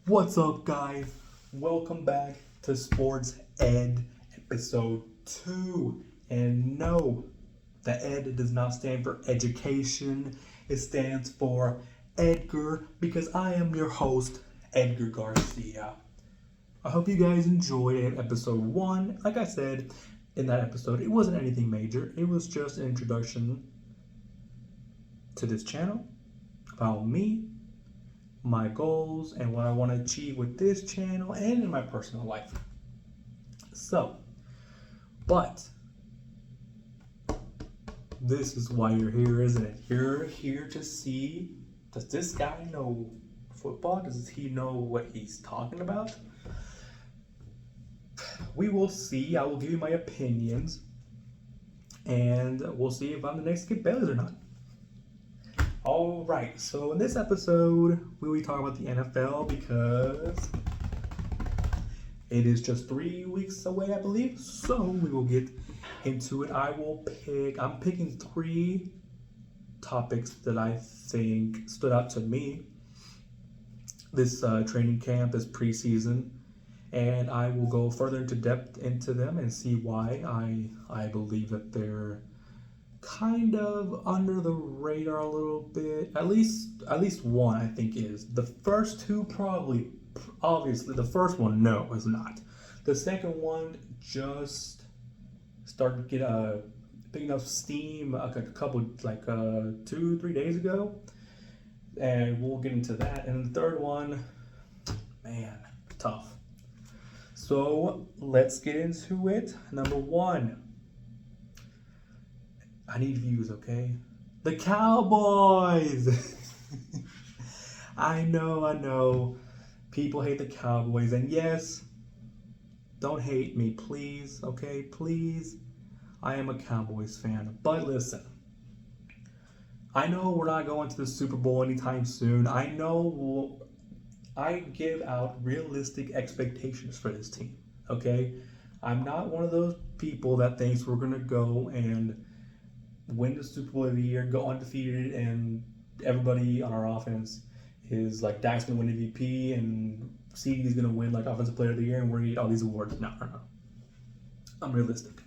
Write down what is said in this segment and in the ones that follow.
What's up, guys? Welcome back to Sports Ed episode 2. And no, the Ed does not stand for education. It stands for Edgar, because I am your host, Edgar Garcia. I hope you guys enjoyed episode 1. Like I said in that episode, it wasn't anything major. It was just an introduction to this channel, about me, my goals, and what I want to achieve with this channel and in my personal life. But this is why you're here, isn't it? You're here to see, does this guy know football? Does he know what he's talking about? We will see. I will give you my opinions, and we'll see if I'm the next Skip Bayless or not. Alright, so in this episode, we will be talking about the NFL because it is just 3 weeks away, I believe. So we will get into it. I'm picking 3 topics that I think stood out to me this training camp, this preseason. And I will go further into depth into them and see why I believe that they're kind of under the radar a little bit. At least one, I think, is. The first 2 probably, obviously. The first one, no, is not. The second one just started to get picking up steam a couple, 2-3 days ago, and we'll get into that. And the third one, man, tough. So let's get into it. Number 1. I need views, okay? The Cowboys! I know. People hate the Cowboys. And yes, don't hate me, please, okay? Please. I am a Cowboys fan. But listen, I know we're not going to the Super Bowl anytime soon. I know I give out realistic expectations for this team, okay? I'm not one of those people that thinks we're going to go and win the Super Bowl every year, go undefeated, and everybody on our offense is like Dak's going to win MVP and CD's going to win like Offensive Player of the Year and we're going to get all these awards. No. I'm realistic.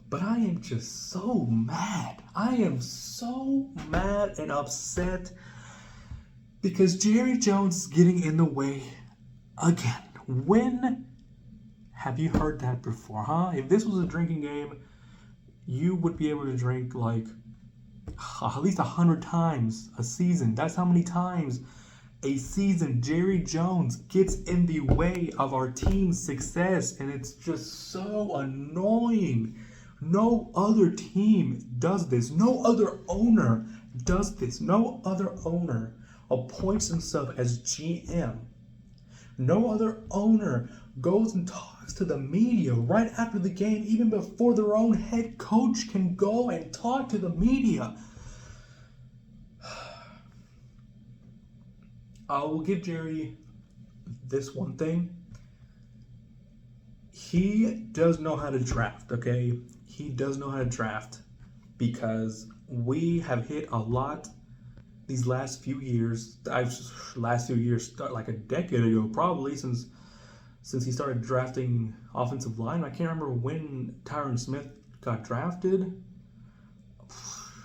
But I am just so mad. I am so mad and upset because Jerry Jones is getting in the way again. When have you heard that before, huh? If this was a drinking game, you would be able to drink like at least 100 times a season. That's how many times a season Jerry Jones gets in the way of our team's success, and it's just so annoying. No other team does this. No other owner does this. No other owner appoints himself as GM. No other owner goes and talks to the media right after the game, even before their own head coach can go and talk to the media. I will give Jerry this one thing. He does know how to draft, okay? He does know how to draft because we have hit a lot these last few years. Like a decade ago, probably, since he started drafting offensive line. I can't remember when Tyron Smith got drafted.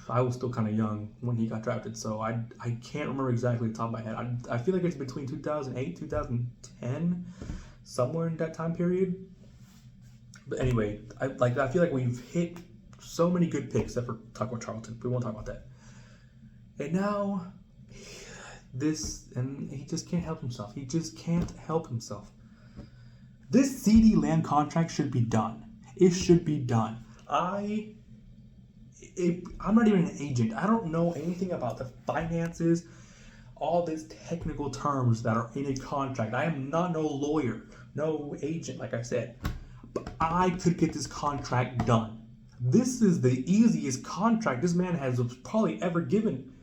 I was still kind of young when he got drafted, so I can't remember exactly the top of my head. I feel like it's between 2008, 2010, somewhere in that time period. But anyway, I feel like we've hit so many good picks, except for talking about Charlton. We won't talk about that. And now, and he just can't help himself. He just can't help himself. This CD Lamb contract should be done. It should be done. I'm not even an agent. I don't know anything about the finances, all these technical terms that are in a contract. I am not no lawyer, no agent, like I said. But I could get this contract done. This is the easiest contract this man has probably ever given.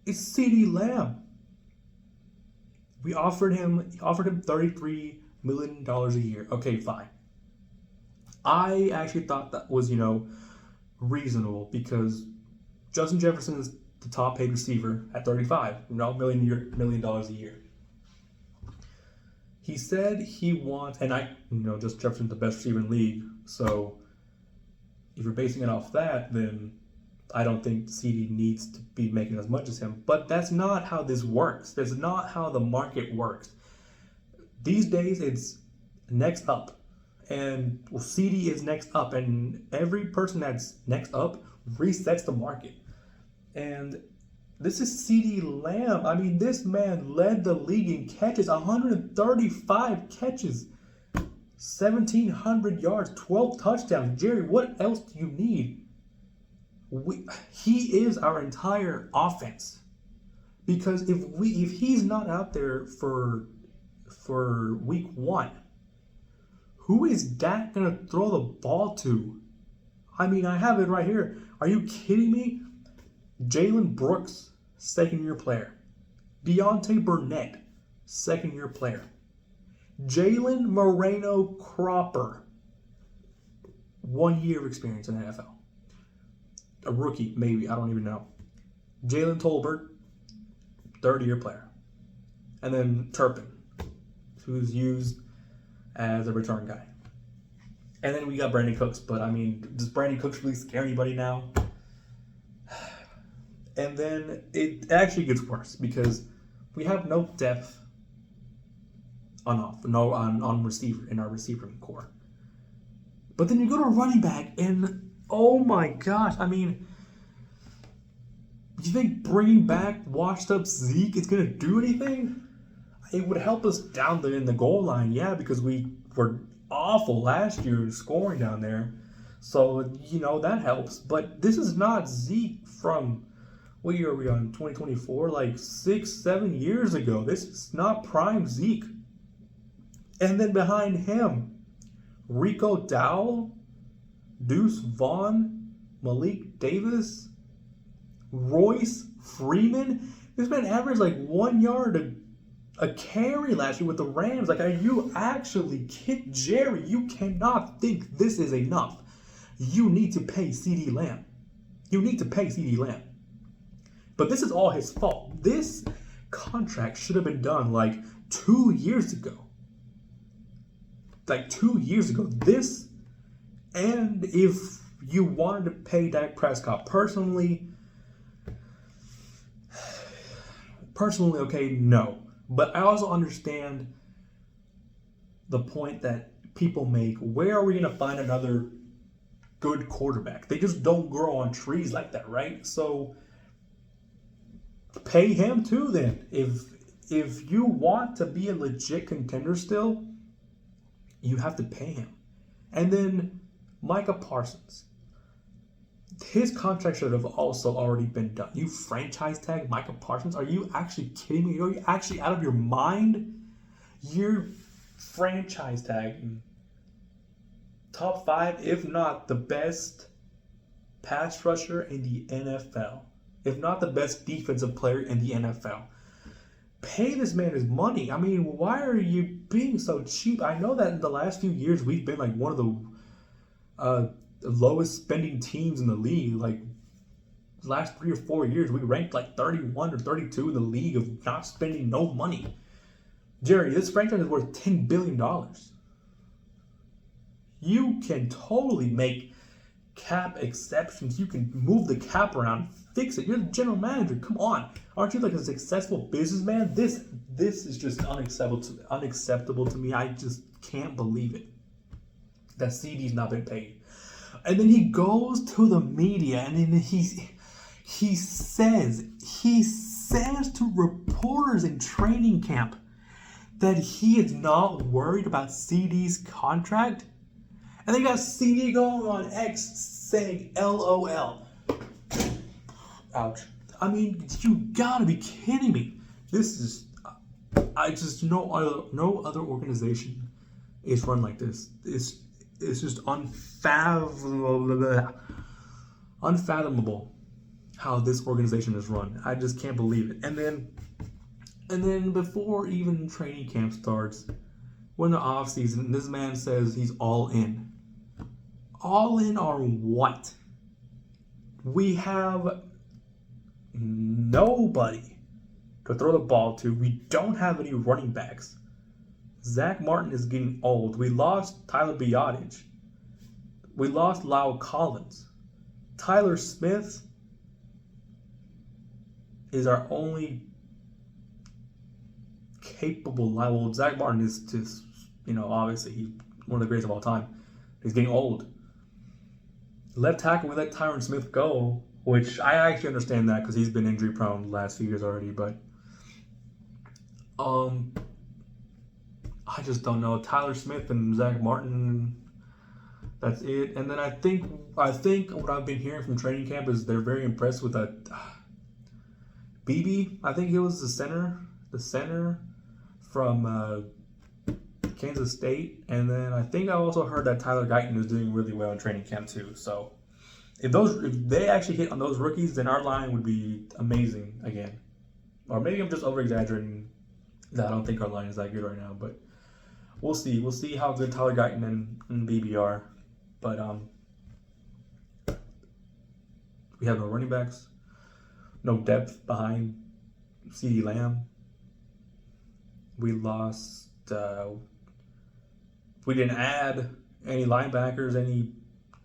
It's CD Lamb. We offered him $33 million a year. Okay, fine. I actually thought that was, reasonable because Justin Jefferson is the top paid receiver at 35, $1 million a year. He said he wants, and just Jefferson's the best receiver in the league. So if you're basing it off that, then I don't think CD needs to be making as much as him. But that's not how this works. That's not how the market works. These days, it's next up. And CD is next up. And every person that's next up resets the market. And this is CD Lamb. I mean, this man led the league in catches, 135 catches, 1,700 yards, 12 touchdowns. Jerry, what else do you need? He is our entire offense. Because if he's not out there for week 1, who is Dak going to throw the ball to? I mean, I have it right here. Are you kidding me? Jalen Brooks, second-year player. Deontay Burnett, second-year player. Jalen Moreno Cropper, 1 year of experience in the NFL. A rookie, maybe. I don't even know. Jalen Tolbert, third-year player. And then Turpin, who's used as a return guy. And then we got Brandon Cooks. But, I mean, does Brandon Cooks really scare anybody now? And then it actually gets worse because we have no depth on receiver in our receiving core. But then you go to running back and oh my gosh, I mean, you think bringing back washed up Zeke is gonna do anything? It would help us down there in the goal line, yeah, because we were awful last year in scoring down there. So, that helps. But this is not Zeke from, what year are we on? 2024? Like 6-7 years ago. This is not prime Zeke. And then behind him, Rico Dowell, Deuce Vaughn, Malik Davis, Royce Freeman. This man averaged like 1 yard a carry last year with the Rams. Like, are you actually kidding? Jerry, you cannot think this is enough. You need to pay CD Lamb. You need to pay CD Lamb. But this is all his fault. This contract should have been done like 2 years ago. Like 2 years ago. This, and if you wanted to pay Dak Prescott personally, okay, no. But I also understand the point that people make. Where are we going to find another good quarterback? They just don't grow on trees like that, right? So pay him too then. If you want to be a legit contender still, you have to pay him. And then Micah Parsons. His contract should have also already been done. You franchise tag Micah Parsons? Are you actually kidding me? Are you actually out of your mind? You're franchise tagging top 5, if not the best pass rusher in the NFL. If not the best defensive player in the NFL. Pay this man his money. I mean, why are you being so cheap? I know that in the last few years we've been like one of the lowest spending teams in the league. Like the last 3 or 4 years, we ranked like 31 or 32 in the league of not spending no money. Jerry, this franchise is worth $10 billion. You can totally make cap exceptions. You can move the cap around, fix it. You're the general manager. Come on. Aren't you like a successful businessman? This is just unacceptable to me. I just can't believe it. That CD's not been paid. And then he goes to the media and then he says to reporters in training camp that he is not worried about CD's contract. And then you got CD going on X saying LOL. Ouch. I mean, you gotta be kidding me. This is, no other organization is run like this. It's just unfathomable how this organization is run. I just can't believe it. And then before even training camp starts, we're in the off season, this man says he's all in. All in on what? We have nobody to throw the ball to. We don't have any running backs. Zach Martin is getting old. We lost Tyler Biotic. We lost Lyle Collins. Tyler Smith is our only capable level. Zach Martin is just, obviously he's one of the greatest of all time. He's getting old. Left tackle, we let Tyron Smith go, which I actually understand that because he's been injury prone the last few years already. But I just don't know. Tyler Smith and Zach Martin, that's it. And then I think what I've been hearing from training camp is they're very impressed with that BB. I think he was the center from Kansas State. And then I think I also heard that Tyler Guyton is doing really well in training camp too. So if they actually hit on those rookies, then our line would be amazing again. Or maybe I'm just over exaggerating that I don't think our line is that good right now, but we'll see. We'll see how good Tyler Guyton and BB are. But we have no running backs, no depth behind CeeDee Lamb. We lost. We didn't add any linebackers, any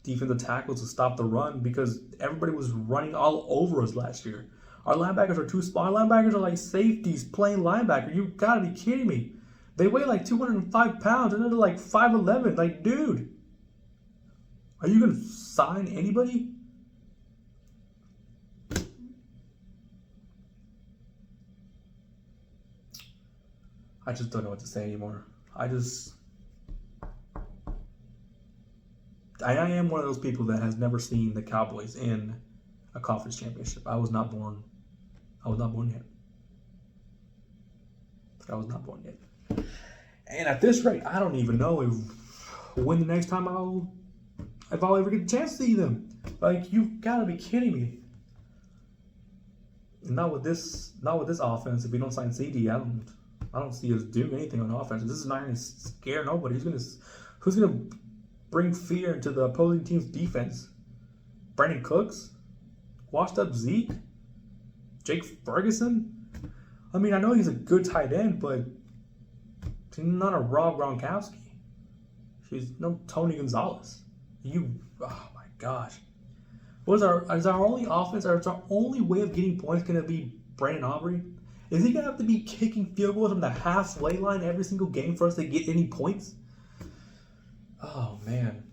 defensive tackles to stop the run because everybody was running all over us last year. Our linebackers are too small. Our linebackers are like safeties playing linebacker. You gotta be kidding me. They weigh like 205 pounds and they're like 5'11". Like, dude, are you gonna sign anybody? I just don't know what to say anymore. I am one of those people that has never seen the Cowboys in a conference championship. I was not born yet. And at this rate, I don't even know when the next time if I'll ever get the chance to see them. Like, you gotta be kidding me. Not with this offense. If we don't sign CD, I don't see us doing anything on offense. This is not going to scare nobody. Who's gonna bring fear into the opposing team's defense? Brandon Cooks? Washed up Zeke? Jake Ferguson? I mean, I know he's a good tight end, but he's not a Rob Gronkowski. He's no Tony Gonzalez. Oh my gosh. Is our only offense, or is our only way of getting points going to be Brandon Aubrey? Is he going to have to be kicking field goals from the halfway line every single game for us to get any points? Oh, man.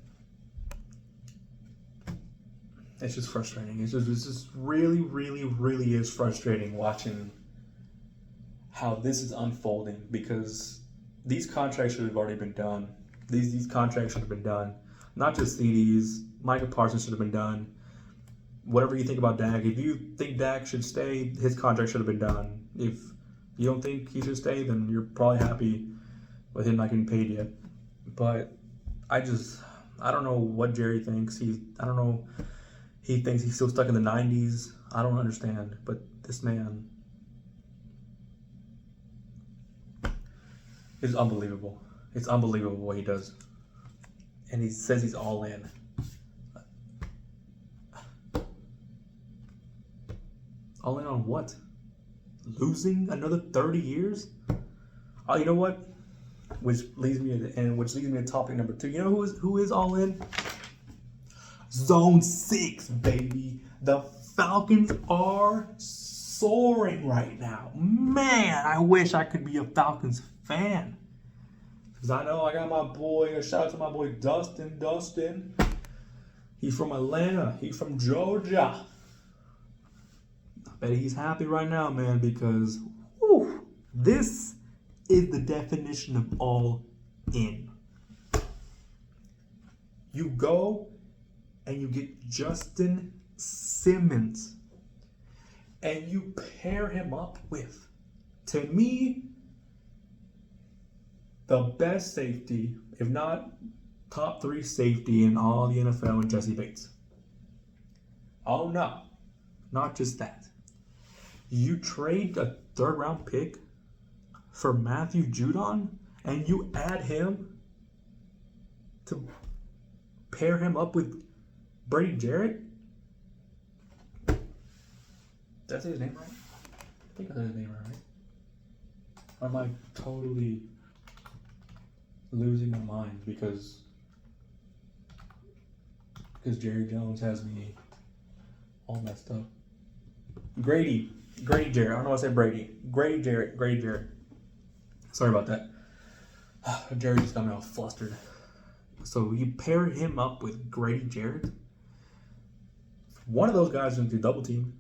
It's just frustrating. It's just really, really, really is frustrating watching how this is unfolding because these contracts should have already been done. These contracts should have been done. Not just CDs. Micah Parsons should have been done. Whatever you think about Dak, if you think Dak should stay, his contract should have been done. If you don't think he should stay, then you're probably happy with him not getting paid yet. But I don't know what Jerry thinks. I don't know. He thinks he's still stuck in the 90s. I don't understand. But this man is unbelievable. It's unbelievable what he does. And he says he's all in. All in on what? Losing another 30 years? Oh, you know what? Which leads me to topic number 2. You know who is all in? Zone 6, baby. The Falcons are soaring right now. Man, I wish I could be a Falcons fan. Because I know I got my boy, a shout out to my boy Dustin. He's from Atlanta. He's from Georgia. I bet he's happy right now, man, because this is the definition of all in. You go and you get Justin Simmons and you pair him up with, to me, the best safety, if not top 3 safety in all the NFL, and Jesse Bates. Oh no, not just that. You trade a 3rd round pick for Matthew Judon and you add him to pair him up with Brady Jarrett? Did I say his name right? I think I said his name right. Or am I totally losing my mind because Jerry Jones has me all messed up? Grady Jarrett. I don't know why I said Brady. Grady Jarrett. Sorry about that. Jerry just got me all flustered. So you pair him up with Grady Jarrett. One of those guys is going to do double team.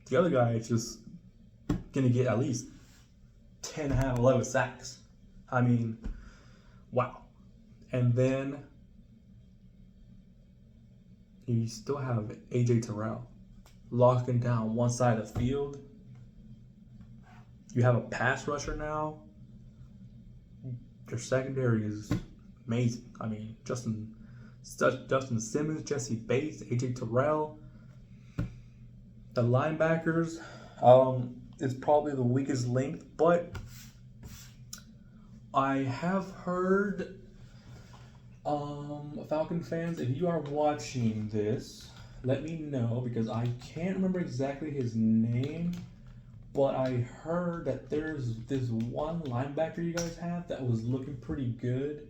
The other guy is just going to get at least 10, 11 sacks. I mean, wow. And then you still have AJ Terrell locking down one side of the field. You have a pass rusher now. Your secondary is amazing. I mean, Justin Simmons, Jesse Bates, AJ Terrell. The linebackers is probably the weakest link, but I have heard Falcon fans, if you are watching this, let me know because I can't remember exactly his name, but I heard that there's this one linebacker you guys have that was looking pretty good,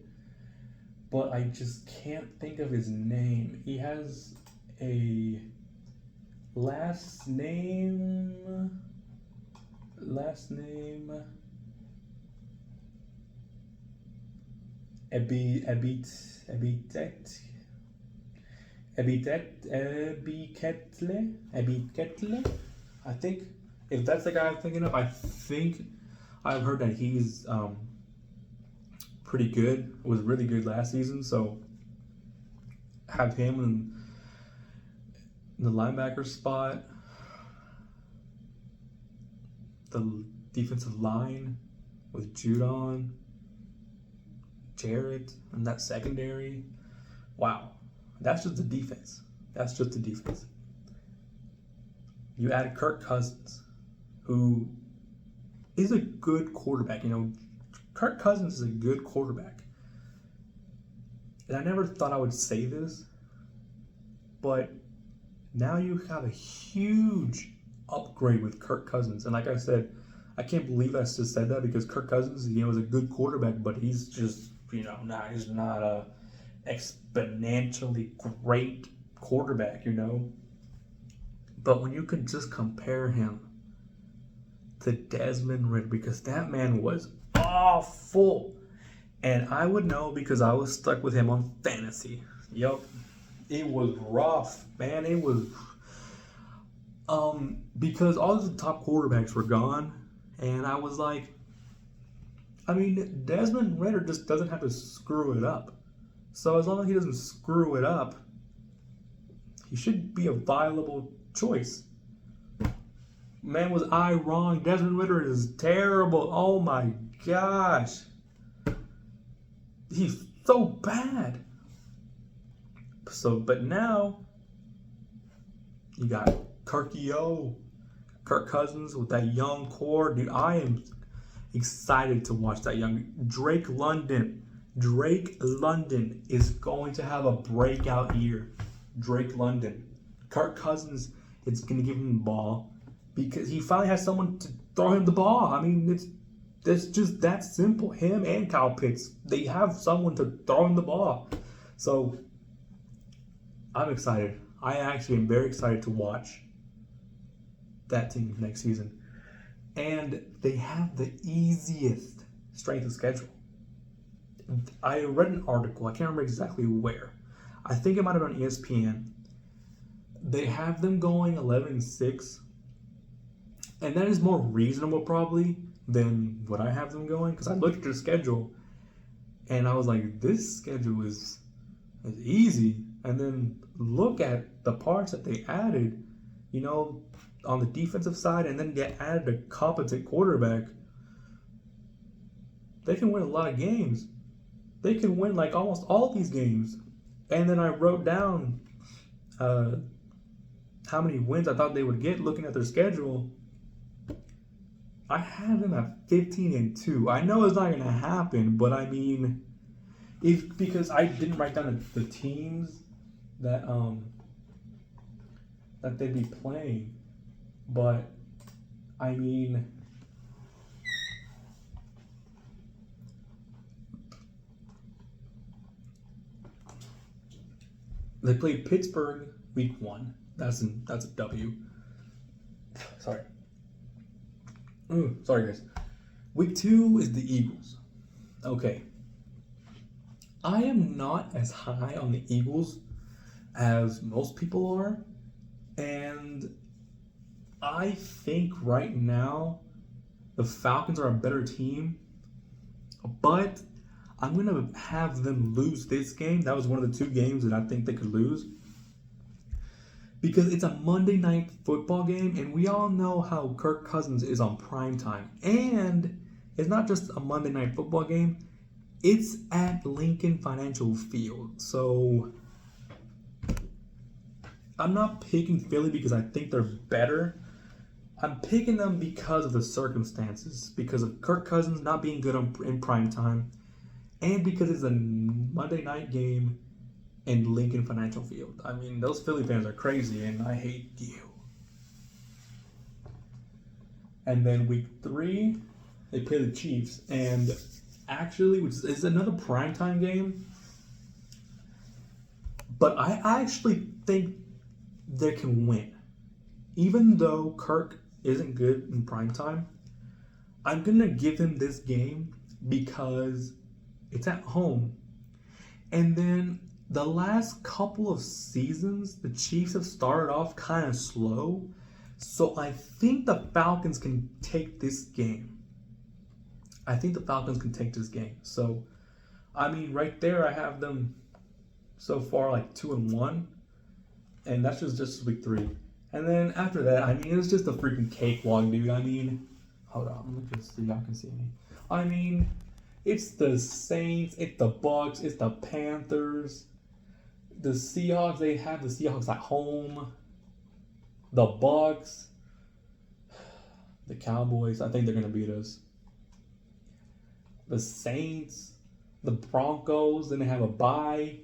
but I just can't think of his name. He has a last name Ebiketle. I think if that's the guy I'm thinking of, I think I've heard that he's pretty good. Was really good last season, so have him in the linebacker spot. The defensive line with Judon, Jarrett, and that secondary. Wow. That's just the defense. You add Kirk Cousins, who is a good quarterback. You know, Kirk Cousins is a good quarterback. And I never thought I would say this, but now you have a huge upgrade with Kirk Cousins. And like I said, I can't believe I just said that because Kirk Cousins, is a good quarterback, but he's just, he's not a exponentially great quarterback, But when you could just compare him to Desmond Ridder, because that man was awful. And I would know because I was stuck with him on fantasy. Yep. It was rough, man. It was because all of the top quarterbacks were gone, and I was like, Desmond Ridder just doesn't have to screw it up. So as long as he doesn't screw it up, he should be a viable choice. Man, was I wrong? Desmond Ridder is terrible. Oh my gosh. He's so bad. But now you got Kirk Cousins with that young core. Dude, I am excited to watch that young Drake London is going to have a breakout year. Drake London. Kirk Cousins is going to give him the ball because he finally has someone to throw him the ball. It's just that simple. Him and Kyle Pitts, they have someone to throw him the ball. So I'm excited. I actually am very excited to watch that team next season. And they have the easiest strength of schedule. I read an article, I can't remember exactly where. I think it might have been on ESPN. They have them going 11-6. And that is more reasonable probably than what I have them going. Because I looked at their schedule and I was like, this schedule is easy. And then look at the parts that they added, on the defensive side, and then they added a competent quarterback. They can win a lot of games. They can win like almost all these games. And then I wrote down how many wins I thought they would get looking at their schedule. I have them at 15-2. I know it's not going to happen, but because I didn't write down the teams that they'd be playing, But, I mean, they played Pittsburgh week 1. That's a W. Sorry. Sorry, guys. Week 2 is the Eagles. Okay. I am not as high on the Eagles as most people are. And I think right now the Falcons are a better team. But I'm going to have them lose this game. That was one of the 2 games that I think they could lose. Because it's a Monday night football game, and we all know how Kirk Cousins is on primetime. And it's not just a Monday night football game. It's at Lincoln Financial Field. So I'm not picking Philly because I think they're better. I'm picking them because of the circumstances. Because of Kirk Cousins not being good in primetime. And because it's a Monday night game in Lincoln Financial Field. I mean, those Philly fans are crazy, and I hate you. And then week 3, they play the Chiefs. And actually, which is another primetime game. But I actually think they can win. Even though Kirk isn't good in primetime, I'm going to give him this game because it's at home. And then the last couple of seasons, the Chiefs have started off kind of slow. So I think the Falcons can take this game. So, I mean, right there, I have them so far like 2-1. And that's just week 3. And then after that, I mean, it's just a freaking cakewalk, dude. I mean, hold on, let me just see, y'all can see me. I mean, it's the Saints, it's the Bucks, it's the Panthers, the Seahawks. They have the Seahawks at home. The Bucks, the Cowboys. I think they're gonna beat us. The Saints, the Broncos. Then they have a bye.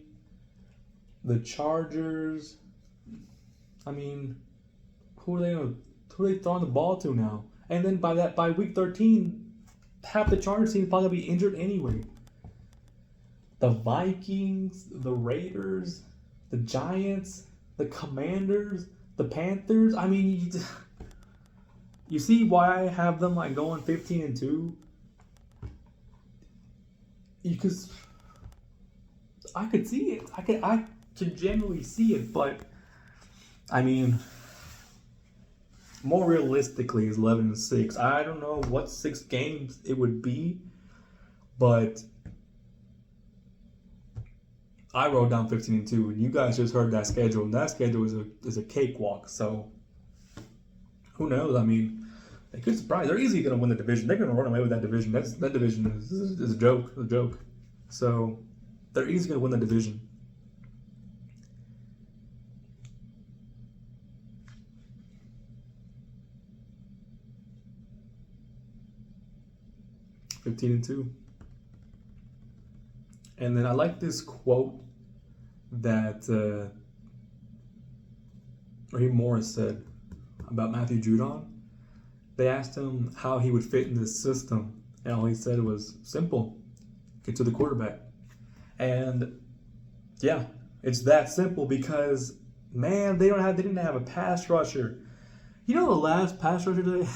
The Chargers. I mean, who are they throwing the ball to now? And then by week 13, half the Chargers team is probably gonna be injured anyway. The Vikings, the Raiders, the Giants, the Commanders, the Panthers. I mean, you see why I have them like going 15-2? Because I could see it. I can generally see it, but I mean, more realistically, is 11-6. I don't know what 6 games it would be, but I wrote down 15-2, and you guys just heard that schedule, and that schedule is a cakewalk. So who knows? I mean, they could surprise. They're easily going to win the division. They're going to run away with that division. That division is a joke. So they're easily going to win the division. (15-2). And then I like this quote that Raheem Morris said about Matthew Judon. They asked him how he would fit in this system, and all he said was simple: get to the quarterback. And yeah, it's that simple because man, they didn't have a pass rusher. You know the last pass rusher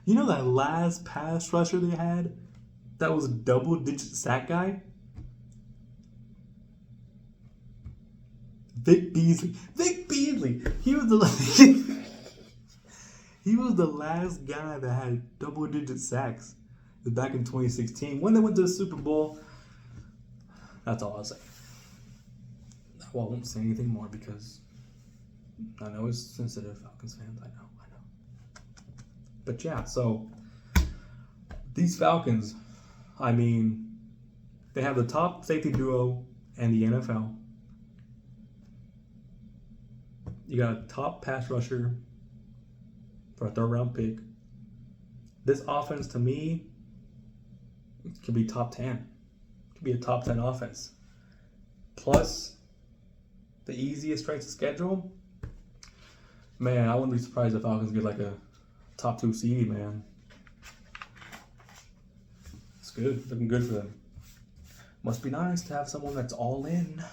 you know that last pass rusher they had that was a double-digit sack guy? Vic Beasley. He was the he was the last guy that had double-digit sacks back in 2016 when they went to the Super Bowl. That's all I'll say. Well, I won't say anything more because I know it's sensitive, Falcons fans. I know. But yeah, so these Falcons, I mean, they have the top safety duo in the NFL. You got a top pass rusher for a 3rd-round pick. This offense, to me, could be top 10. It could be a top 10 offense. Plus, the easiest strength of schedule. Man, I wouldn't be surprised if Falcons get like a top 2 seed, man. It's good. Looking good for them. Must be nice to have someone that's all in.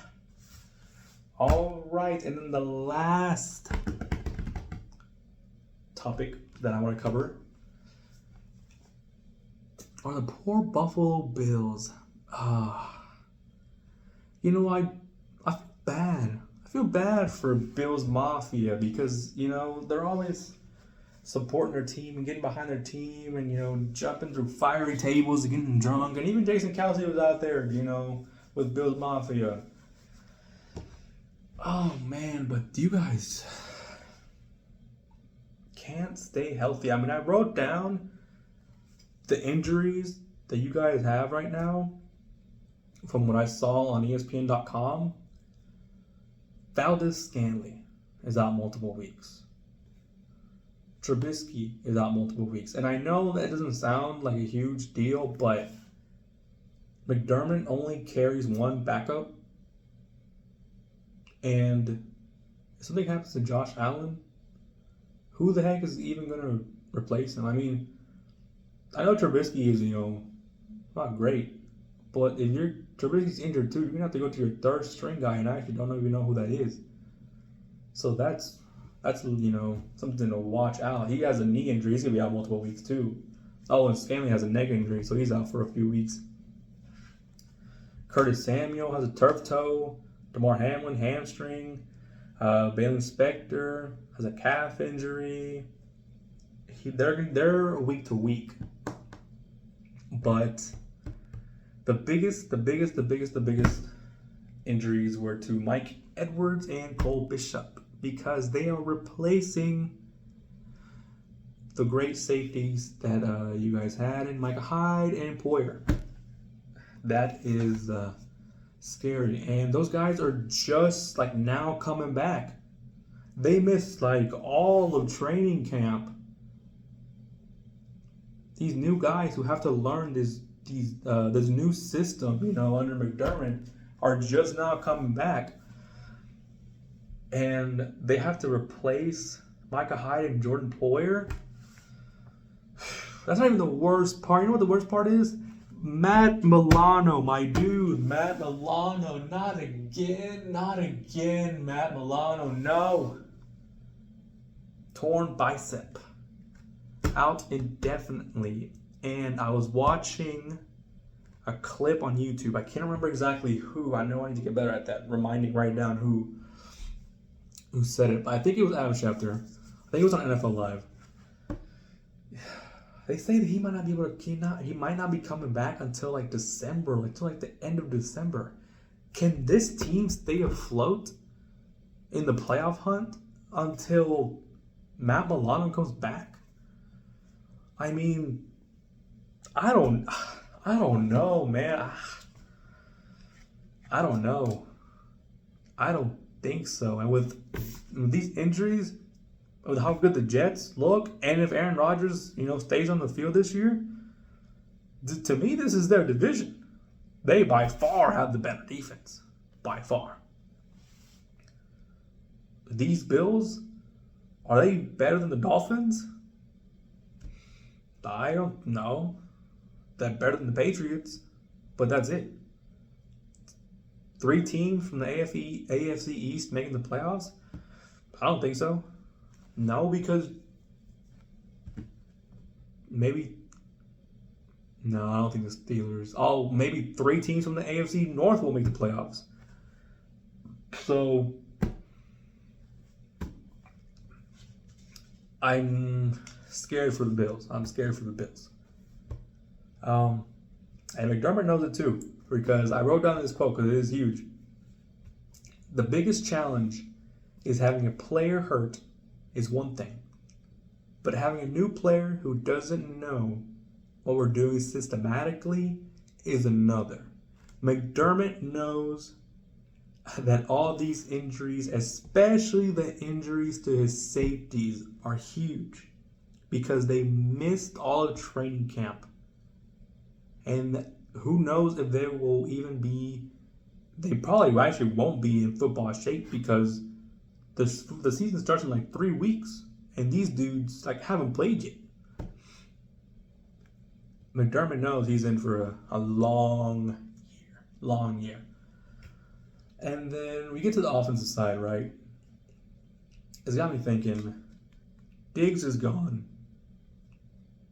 All right, and then the last topic that I want to cover are the poor Buffalo Bills. You know, I feel bad. I feel bad for Bills Mafia because, you know, they're always supporting their team and getting behind their team and, you know, jumping through fiery tables and getting drunk. And even Jason Kelsey was out there, you know, with Bills Mafia. Oh, man, but you guys can't stay healthy. I mean, I wrote down the injuries that you guys have right now from what I saw on ESPN.com. Valdez-Scantling is out multiple weeks. Trubisky is out multiple weeks. And I know that doesn't sound like a huge deal, but McDermott only carries one backup. And if something happens to Josh Allen, who the heck is even going to replace him? I mean, I know Trubisky is, you know, not great. But if Trubisky's injured too, you're going to have to go to your third string guy, and I actually don't even know who that is. So that's you know, something to watch out. He has a knee injury. He's going to be out multiple weeks too. Oh, and Stanley has a neck injury, so he's out for a few weeks. Curtis Samuel has a turf toe. DeMar Hamlin, hamstring. Bailey Spector has a calf injury. They're week to week. But the biggest injuries were to Mike Edwards and Cole Bishop because they are replacing the great safeties that you guys had in Micah Hyde and Poyer. That is scary. And those guys are just like now coming back. They missed like all of training camp. These new guys who have to learn this new system, you know, under McDermott, are just now coming back. And they have to replace Micah Hyde and Jordan Poyer. That's not even the worst part. You know what the worst part is? Matt Milano, my dude. Matt Milano. Not again. Matt Milano. No. Torn bicep. Out indefinitely. And I was watching a clip on YouTube. I can't remember exactly who. I know I need to get better at that. Writing down who said it. But I think it was Adam Schefter. I think it was on NFL Live. They say that he might not be able to. He might not be coming back until like December, until like the end of December. Can this team stay afloat in the playoff hunt until Matt Milano comes back? I mean, I don't know, man. I don't know. I don't think so. And with these injuries, with how good the Jets look, and if Aaron Rodgers, you know, stays on the field this year, to me, this is their division. They by far have the better defense. By far. These Bills, are they better than the Dolphins? I don't know. They're better than the Patriots, but that's it. 3 teams from the AFC East making the playoffs? I don't think so. No, because maybe... No, I don't think the Steelers... Oh, maybe 3 teams from the AFC North will make the playoffs. So, I'm scared for the Bills. And McDermott knows it too, because I wrote down this quote because it is huge. The biggest challenge is having a player hurt is one thing, but having a new player who doesn't know what we're doing systematically is another. McDermott knows that all these injuries, especially the injuries to his safeties, are huge because they missed all of training camp. And who knows if they will even be, they probably actually won't be in football shape because the season starts in like 3 weeks, and these dudes like haven't played yet. McDermott knows he's in for a long year. And then we get to the offensive side, right? It's got me thinking, Diggs is gone.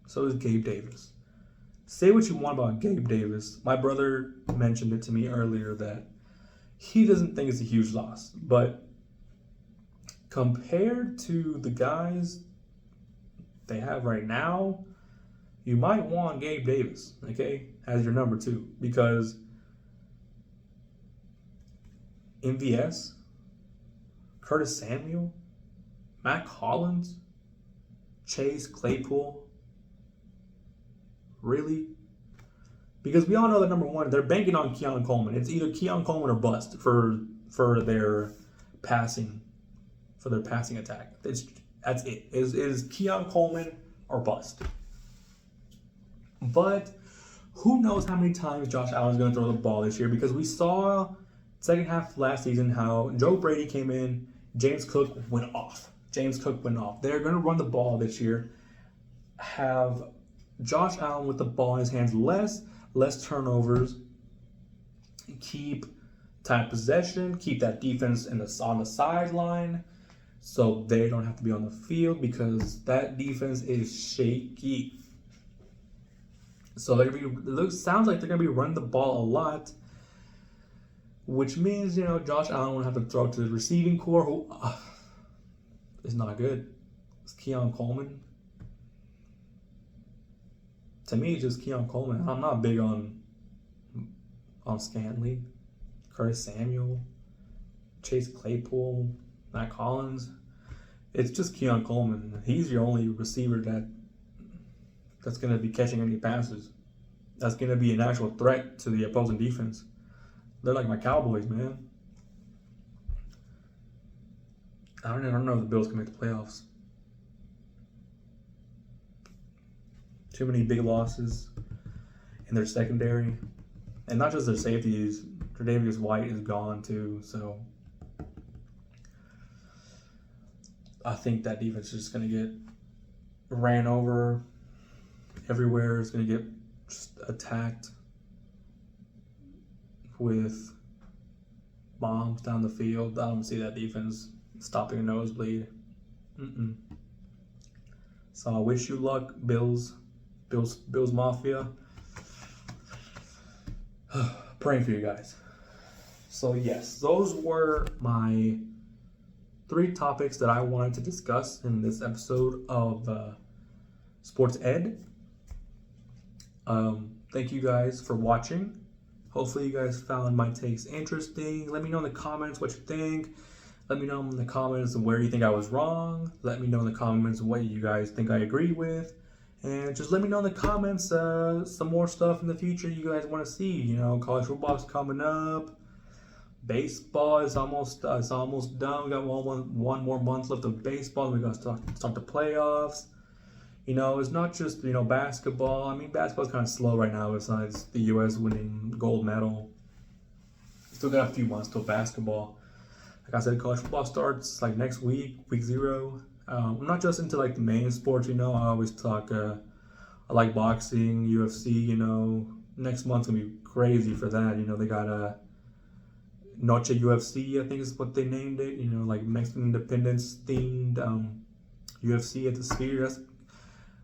So is Gabe Davis. Say what you want about Gabe Davis. My brother mentioned it to me earlier that he doesn't think it's a huge loss. But compared to the guys they have right now, you might want Gabe Davis, okay, as your number 2. Because MVS, Curtis Samuel, Matt Collins, Chase Claypool. Really? Because we all know that number 1, they're banking on Keon Coleman. It's either Keon Coleman or bust for their passing attack. That's it. Is Keon Coleman or bust. But who knows how many times Josh Allen's going to throw the ball this year, because we saw second half of last season how Joe Brady came in, James Cook went off. They're going to run the ball this year, have Josh Allen with the ball in his hands, less turnovers, keep time possession, keep that defense on the sideline so they don't have to be on the field, because that defense is shaky. So sounds like they're going to be running the ball a lot, which means, Josh Allen will have to throw to the receiving core, who is not good. It's Keon Coleman. To me, it's just Keon Coleman. I'm not big on Scantling, Curtis Samuel, Chase Claypool, Matt Collins. It's just Keon Coleman. He's your only receiver that's going to be catching any passes. That's going to be an actual threat to the opposing defense. They're like my Cowboys, man. I don't know if the Bills can make the playoffs. Too many big losses in their secondary. And not just their safeties. Tre'Davious White is gone too, so I think that defense is just going to get ran over everywhere. It's going to get just attacked with bombs down the field. I don't see that defense stopping a nosebleed. So I wish you luck, Bills Mafia. Praying for you guys. So yes, those were my 3 topics that I wanted to discuss in this episode of Sports Ed. Thank you guys for watching. Hopefully you guys found my takes interesting. Let me know in the comments what you think. Let me know in the comments where you think I was wrong. Let me know in the comments what you guys think I agree with. And just let me know in the comments some more stuff in the future you guys want to see. College football's coming up. Baseball is almost done. We got one more month left of baseball. We got to start the playoffs. It's not just, basketball. I mean, basketball's kind of slow right now besides the U.S. winning gold medal. Still got a few months till basketball. Like I said, college football starts like next week, week 0. I'm not just into like the main sports, I always talk, I like boxing, UFC, next month's going to be crazy for that. They got Noche UFC, I think is what they named it, like Mexican independence themed UFC at the Sphere.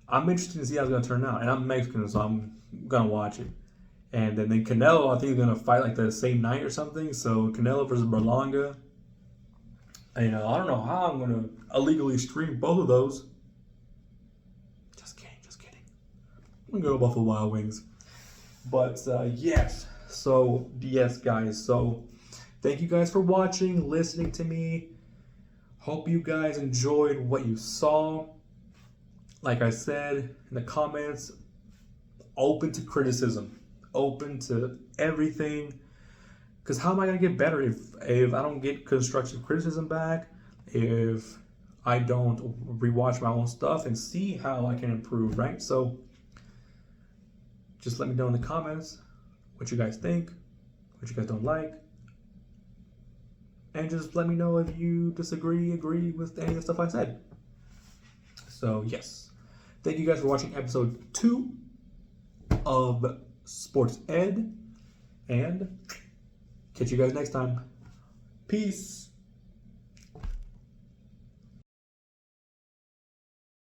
I'm interested to see how it's going to turn out. And I'm Mexican, so I'm going to watch it. And then Canelo, I think, is going to fight like the same night or something. So Canelo versus Berlanga. I don't know how I'm going to illegally stream both of those. Just kidding. I'm going to go Buffalo Wild Wings. But yes. So, yes, guys. So, thank you guys for watching, listening to me. Hope you guys enjoyed what you saw. Like I said in the comments, open to criticism, open to everything. Because how am I going to get better if I don't get constructive criticism back, if I don't rewatch my own stuff and see how I can improve, right? So just let me know in the comments what you guys think, what you guys don't like. And just let me know if you disagree, agree with any of the stuff I said. So, yes. Thank you guys for watching episode 2 of Sports Ed. And catch you guys next time. Peace.